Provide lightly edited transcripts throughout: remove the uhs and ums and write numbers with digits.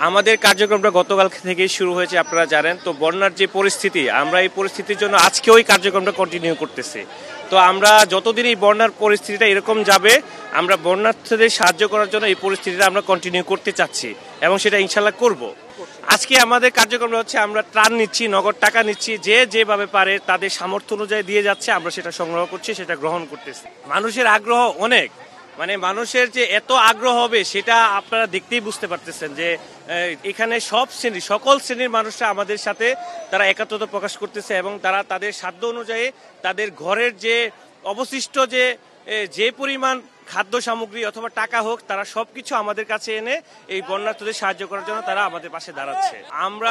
আমাদের কার্যক্রমটা গতকাল থেকেই শুরু হয়েছে, আপনারা জানেন। তো বন্যার যে পরিস্থিতি, আমরা এই পরিস্থিতির জন্য আজকেও এই কার্যক্রমটা কন্টিনিউ করতেছি। তো আমরা যতদিন এই বন্যার পরিস্থিতিটা এরকম যাবে, আমরা বন্যার্থীদের সাহায্য করার জন্য এই পরিস্থিতিটা আমরা কন্টিনিউ করতে চাচ্ছি এবং সেটা ইনশাল্লাহ করব। আজকে আমাদের কার্যক্রমটা হচ্ছে আমরা ত্রাণ নিচ্ছি, নগদ টাকা নিচ্ছি, যে যেভাবে পারে তাদের সামর্থ্য অনুযায়ী দিয়ে যাচ্ছে, আমরা সেটা সংগ্রহ করছি, সেটা গ্রহণ করতেছি। মানুষের আগ্রহ অনেক, মানে মানুষের যে এত আগ্রহ হবে সেটা আপনারা দেখতেই বুঝতে পারতেছেন যে এখানে সকল শ্রেণীর মানুষরা আমাদের সাথে তারা একাত্মতা প্রকাশ করতেছে এবং তারা তাদের সাধ্য অনুযায়ী তাদের ঘরের যে অবশিষ্ট যে পরিমাণ খাদ্য সামগ্রী অথবা টাকা হোক, তারা সবকিছু আমাদের কাছে এনে এই বন্যার্থদের সাহায্য করার জন্য তারা আমাদের পাশে দাঁড়াচ্ছে। আমরা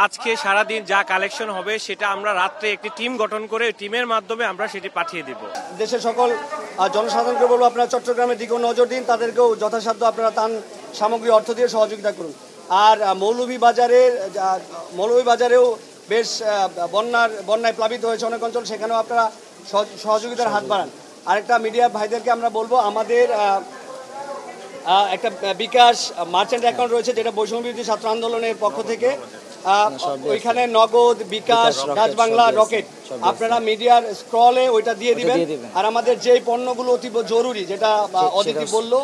আজকে সারাদিন যা কালেকশন হবে সেটা আমরা রাত্রে একটি টিম গঠন করে টিমের মাধ্যমে আমরা সেটি পাঠিয়ে দিব। দেশের সকল জনসাধারণকে বলবো, আপনারা চট্টগ্রামের দিকেও নজর দিন, তাদেরকেও যথাসাধ্য আপনারা ত্রাণ সামগ্রী অর্থ দিয়ে সহযোগিতা করুন। আর মৌলভীবাজারেও বেশ বন্যায় প্লাবিত হয়েছে অনেক অঞ্চল, সেখানেও আপনারা সহযোগিতার হাত বাড়ান। আরেকটা মিডিয়া ভাইদেরকে আমরা বলবো, আমাদের একটা বিকাশ মার্চেন্ট অ্যাকাউন্ট রয়েছে, যেটা বৈষম্য বিরোধী ছাত্র আন্দোলনের পক্ষ থেকে। ওইখানে নগদ, বিকাশ, ডাচ বাংলা, রকেট, আপনারা মিডিয়ার স্ক্রলে ওইটা দিয়ে দিবেন। আর আমাদের যেই পণ্যগুলো অতি জরুরি, যেটা অদিতি বললো,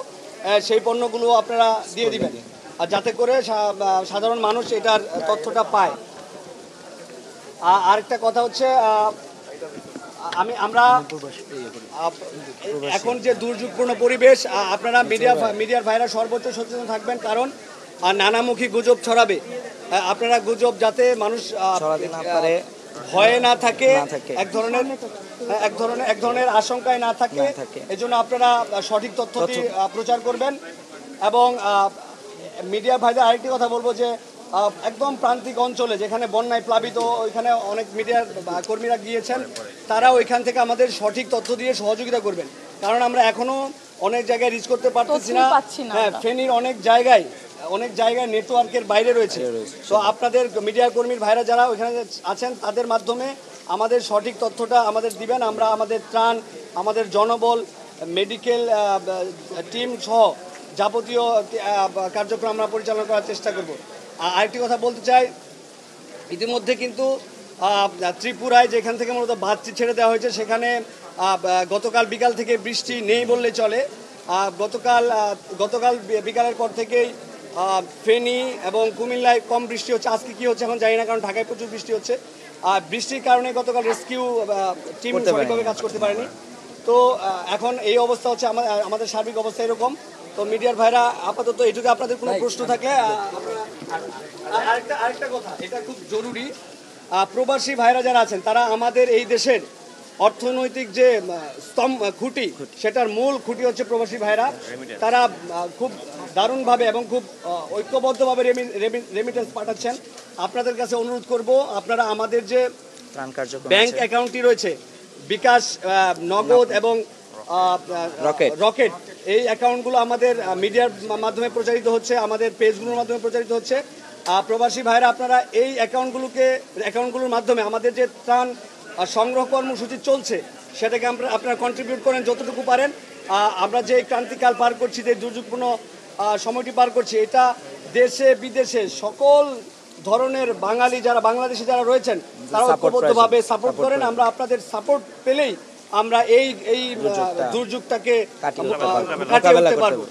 সেই পণ্যগুলো আপনারা দিয়ে দিবেন, আর যাতে করে সাধারণ মানুষ এটার তথ্যটা পায়। আরেকটা কথা হচ্ছে, আমরা এখন যে দুর্যোগপূর্ণ পরিবেশ, আপনারা মিডিয়ার ভাইরা সর্বোচ্চ সচেতন থাকবেন, কারণ নানামুখী গুজব ছড়াবে। আপনারা গুজব যাতে মানুষ ভয়ে না থাকে, এক ধরনের আশঙ্কায় না থাকে, এজন্য আপনারা সঠিক তথ্যটি প্রচার করবেন। এবং মিডিয়া ভাইদের আরেকটি কথা বলবো যে একদম প্রান্তিক অঞ্চলে যেখানে বন্যায় প্লাবিত, ওইখানে অনেক মিডিয়ার কর্মীরা গিয়েছেন, তারা ওইখান থেকে আমাদের সঠিক তথ্য দিয়ে সহযোগিতা করবেন, কারণ আমরা এখনো অনেক জায়গায় রিচ করতে পারতেছি না। হ্যাঁ, ফেনীর অনেক জায়গায় নেটওয়ার্কের বাইরে রয়েছে। তো আপনাদের মিডিয়া কর্মীর ভাইরা যারা ওইখানে আছেন, তাদের মাধ্যমে আমাদের সঠিক তথ্যটা আমাদের দিবেন। আমরা আমাদের ত্রাণ, আমাদের জনবল, মেডিকেল টিম সহ যাবতীয় কার্যক্রম আমরা পরিচালনা করার চেষ্টা করব। আরেকটি কথা বলতে চাই, ইতিমধ্যে কিন্তু ত্রিপুরায় যেখান থেকে মূলত বাঁধটি ছেড়ে দেওয়া হয়েছে, সেখানে গতকাল বিকাল থেকে বৃষ্টি নেই বললে চলে। গতকাল বিকালের পর থেকেই ফেনী এবং কুমিল্লায় কম বৃষ্টি হচ্ছে। আজকে কি হচ্ছে এখন জানি না, কারণ ঢাকায় প্রচুর বৃষ্টি হচ্ছে। বৃষ্টির কারণে গতকাল রেস্কিউ টিম সঠিকভাবে কাজ করতে পারেনি। তো এখন এই অবস্থা হচ্ছে, আমাদের সার্বিক অবস্থা এরকম। তো মিডিয়ার ভাইরা আপাতত এটুকু, আপনাদের কোনো প্রশ্ন থাকলে। আরেকটা কথা, এটা খুব জরুরি, প্রবাসী ভাইরা যারা আছেন, তারা আমাদের এই দেশের অর্থনৈতিক যে খুঁটি, সেটার মূল খুঁটি হচ্ছে প্রবাসী ভাইরা। তারা খুব দারুণভাবে এবং খুব ঐক্যবদ্ধভাবে রেমিটেন্স পাঠাচ্ছেন। আপনাদের কাছে অনুরোধ করব, আপনারা আমাদের যে ব্যাংক অ্যাকাউন্টটি রয়েছে, বিকাশ, নগদ এবং রকেট, এই অ্যাকাউন্টগুলো আমাদের মিডিয়ার মাধ্যমে প্রচারিত হচ্ছে, আমাদের পেজগুলোর মাধ্যমে প্রচারিত হচ্ছে। প্রবাসী ভাইরা, আপনারা এই অ্যাকাউন্টগুলোর মাধ্যমে আমাদের যে ত্রাণ সংগ্রহ কর্মসূচি চলছে, সেটাকে আপনারা কন্ট্রিবিউট করেন যতটুকু পারেন। আমরা যে ক্রান্তিকাল পার করছি, যে দুর্যোগপূর্ণ সময়টি পার করছি, এটা দেশে বিদেশে সকল ধরনের বাংলাদেশে যারা রয়েছেন, তারা ঐক্যবদ্ধভাবে সাপোর্ট করেন। আমরা আপনাদের সাপোর্ট পেলেই আমরা এই দুর্যোগটাকে কাটিয়ে উঠতে পারবো।